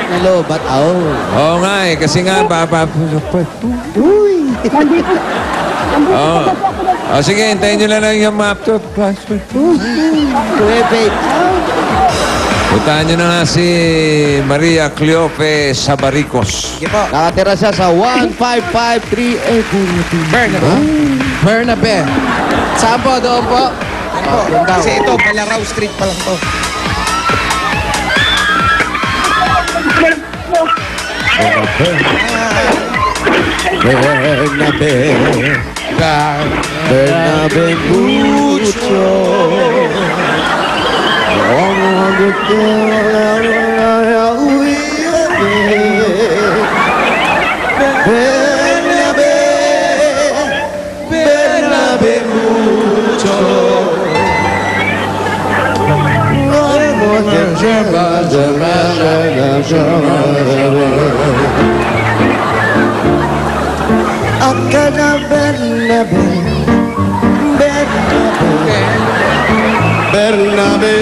Hello, ba't ako? Oo nga eh, kasi nga, Uy! Oo. O sige, hintayin nyo lang yung map to. Wait. Puntahan nyo na nga si Maria Cleofe Sabaricos. Sige po. Nakatira siya sa 15538. Bernabe. Saan po? Doon po? Kasi ito, Balaraw Street pa lang to. Bernabe mucho. Bernabe mucho. Akana Bernabe, Bernabe,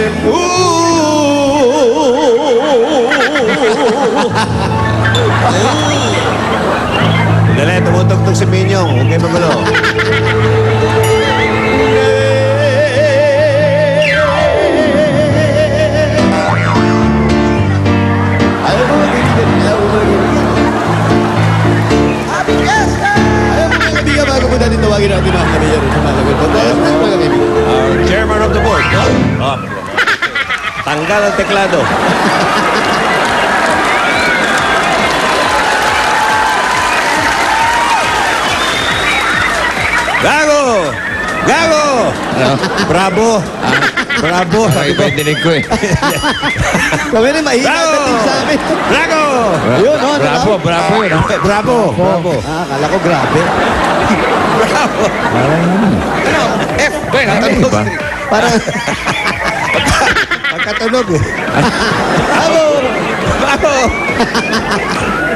Dali, tumutugtog si Minyong. Huwag kayo magulo. Tawagin natin mga kaibigan sa mga kaibigan. Chairman of the board. Oh. Tanggal ang teklado. Gago! Gago! Bravo! Bravo! Ay, iba yung dinig ko eh. Kami rin mahina dating sa amin. Bravo! Yun, no? Bravo, bravo yun. Bravo! Bravo! Akala ko grabe. Bravo! Ano? F. Balaraw Ba? Street. Parang, Pagkatunog eh. bravo! Bravo!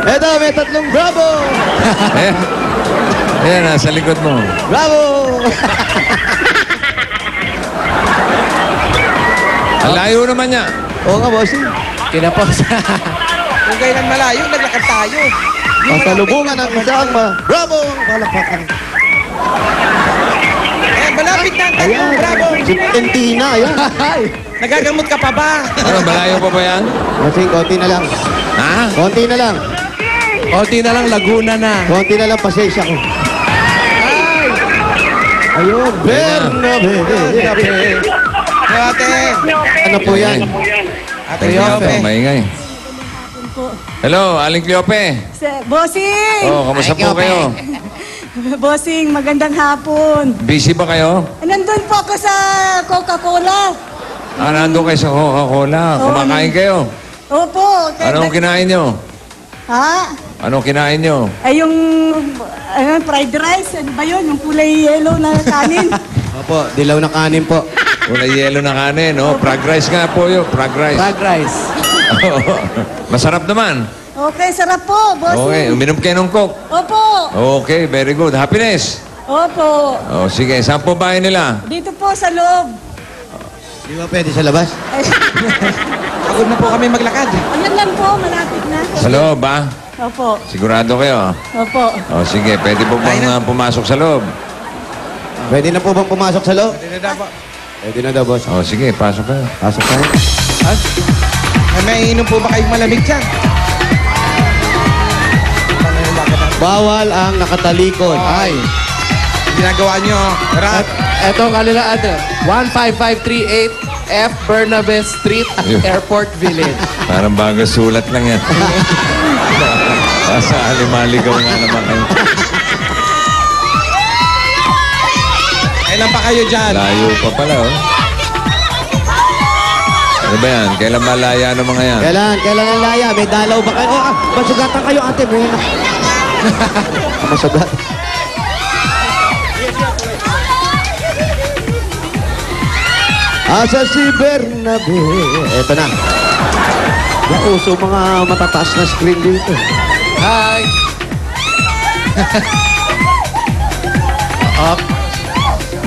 Eto, may tatlong bravo! Eh, ayan, nasa likod mo. Bravo! Ang layo naman niya. Oo nga, bossing. Kinapos. Kung kailan malayo, naglakad tayo. Pasalubungan ang isang bravo! Palakpakan. Malapit na ang tatlong bravo. Si Valentina, ayan. Nagagamot ka pa ba? Ano, malayo pa ba yan? Bossing, konti na lang. Ha? Konti na lang. Konti na lang, Laguna na. Konti na lang, pasensya ko. Ayun, Bernabe. Ate. Ano po yan? Ate Cleope. Cleope. Maingay. Hello, Aling Cleope. Bossing! Oh, kamusta po kayo? Bossing, magandang hapon. Busy ba kayo? Nandun po ako sa Coca-Cola. Ah, nandun kayo sa Coca-Cola. Kumakain kayo. Opo. Anong kinain nyo? Ha? Anong kinain nyo? Ay, yung fried rice. Ano ba yun? Yung kulay yellow na kanin. Opo, dilaw na kanin po. Wala yelo na kanin, no? Frog rice nga po yun. Frog rice. Frog rice. Masarap naman. Okay, sarap po, Okay, bossing. uminom kayo ng Coke. Opo. Okay, very good. Happiness. Opo. Oh, sige, saan po bahay nila? Dito po sa loob. Di ba pwede sa labas? Ay, Pagod na po kami maglakad. ayan lang po, malapit na. Sa loob, ba? Opo. Sigurado kayo? Opo. Oh, sige, pwede po bang pumasok sa loob? Pwede na po bang pumasok sa loob? Hindi na dapat. Pwede na daw, boss. Oh, sige, pasok kayo. Pasok tayo. May inom po ba kayong malamig dyan? Bawal ang nakatalikod. Ay. Ginagawa nyo. Rat. Ito ang kanila address. 15538 F. Bernabe Street, Airport Village. Parang bago sulat lang yan. Sa alimaligaw nga naman kayo. Kailan pa kayo dyan? Layo pa pala, oh. Ano ba yan? Kailan malaya ng mga yan? Kailan ang laya? May dalaw ba kayo? Oh, masugatan kayo, ate. May masugat. Asa si Bernabe? Eto na. Nauso mga matataas na screen dito. Hi!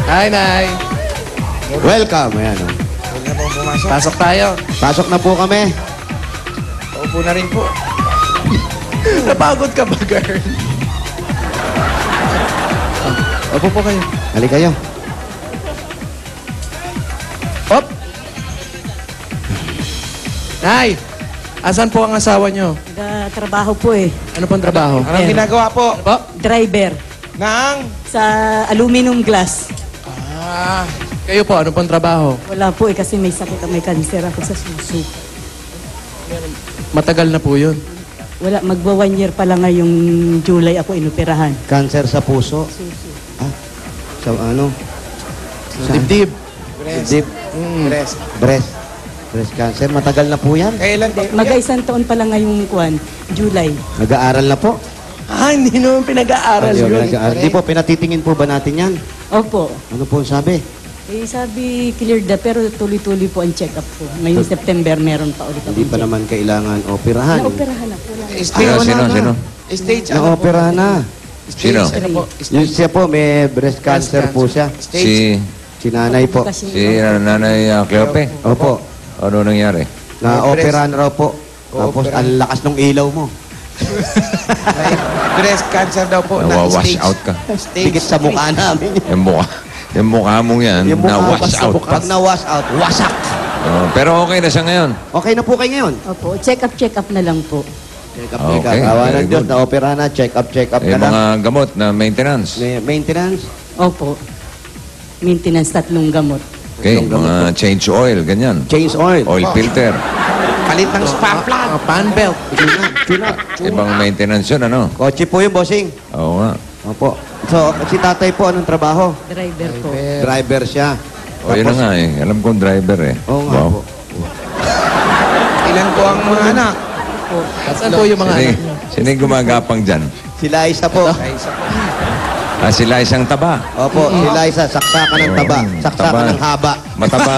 Hi, Nay! Welcome. Ayan, oh. pumasok. Pasok tayo. Pasok na po kami. Upo na rin po. Napagod ka ba, girl? Opo po kayo. Hali kayo. Op! Nay! Asan po ang asawa nyo? Trabaho po eh. Ano pong trabaho? Anong ginagawa po? Ano po? Driver. Nang? Sa aluminum glass. Ah, kayo po, ano pong trabaho? Wala po eh kasi may sakit, may cancer ako sa suso. Matagal na po yun. Wala, magwa 1 year pa lang ngayong July ako inoperahan. Cancer sa puso. Ah, sa ano? Saan? Dibdib. Dib. Breast. Breast. Breast cancer. Matagal na po yan. Kailan po? Mag-isang taon pa lang ngayong July. Nag-aaral na po. Ah, hindi naman pinag-aaral Ayun, yun. Di po, pinatitingin po ba natin yan? Opo. Ano po ang sabi? Eh, sabi cleared na pero tuloy-tuloy po ang check-up ko. Ngayong September meron pa ulit ako. Hindi pa naman kailangan operahan. Naoperahan ako lang. Sino? Stage ano po? Na-operahan na. Sino? Ano po? Yung siya po, may breast cancer po siya. Si Si nanay po. Kasi, Nanay Cleope. Opo. Ano nangyari? Na-operahan raw po. Tapos, ang lakas ng ilaw mo. Breast cancer daw po. Nawawash out ka. Dikit sa mukha namin. Yung mukha mong yan, Yung mukha na-wash sa out. mukha. Pag na-wash out, wasak. Oh, pero okay na siya ngayon. Okay na po kayo ngayon. Opo, check-up na lang po. Check up, Okay, check up. Awa very ng Diyos, good. na-operahan na. Check up ka Yung na. mga gamot na maintenance. May maintenance. Opo. Maintenance, 3 gamot. Okay, mga change oil, ganyan. Change oil. Oil filter. Palit ng spark plug. Ah, pan belt. Tuna. Ibang maintenance yun, ano? Kotse po yung bossing. Oo nga. Opo. So, si tatay po, anong trabaho? Driver po. Driver siya. O, yun na nga eh. Alam kong driver eh. Oo nga po. Ilan po ang mga anak? Saan po yung mga anak niyo? Sino yung gumagapang dyan? Si Liza po. Ay, isa po. Sila isang taba. Opo, si Liza, saksakan ng taba. Oo, Saksakan taba. ng haba. Mataba.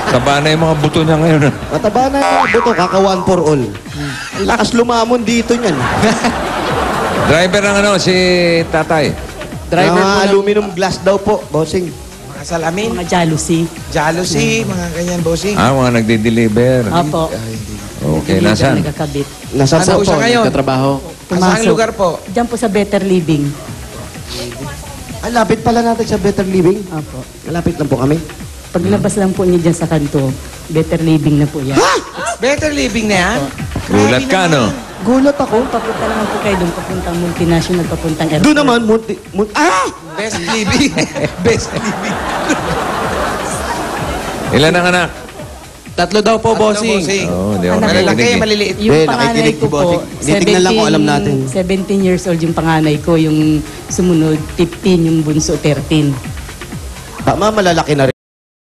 Taba na yung mga buto niya ngayon. Mataba na yung buto, kaka one for all. Ang lakas lumamon dito niyan. Driver ng ano, si tatay. Driver Mga po ng... aluminum glass daw po, bossing. Mga salamin. Mga jealousy. Jealousy. Mga ganyan, bossing. Mga nagde-deliver. Opo. Okay, nasaan? Nagkakabit. Nasa Ano po. siya ngayon? Katrabaho. Saan lugar po? Diyan po sa Better Living. Ang lapit pala natin sa Better Living. Opo. Malapit lang po kami. Paglabas lang po niya dyan sa kanto, Better Living na po yan. Better living na yan? Gulat ka, no? Gulat ako. Papunta naman po kayo doon, papuntang multinational, papuntang airport. Doon naman, Best living. Best living. Ilan ang anak? 3 daw po, bossing. Oo, di ako Anak, Malalaki, nakikinig eh. maliliit. Yung Eh, panganay nakikinig ko si po, Bossing. Tinitingnan lang kung alam natin. 17 years old yung panganay ko, yung sumunod, 15, yung bunso, 13. Tama, malalaki na rin.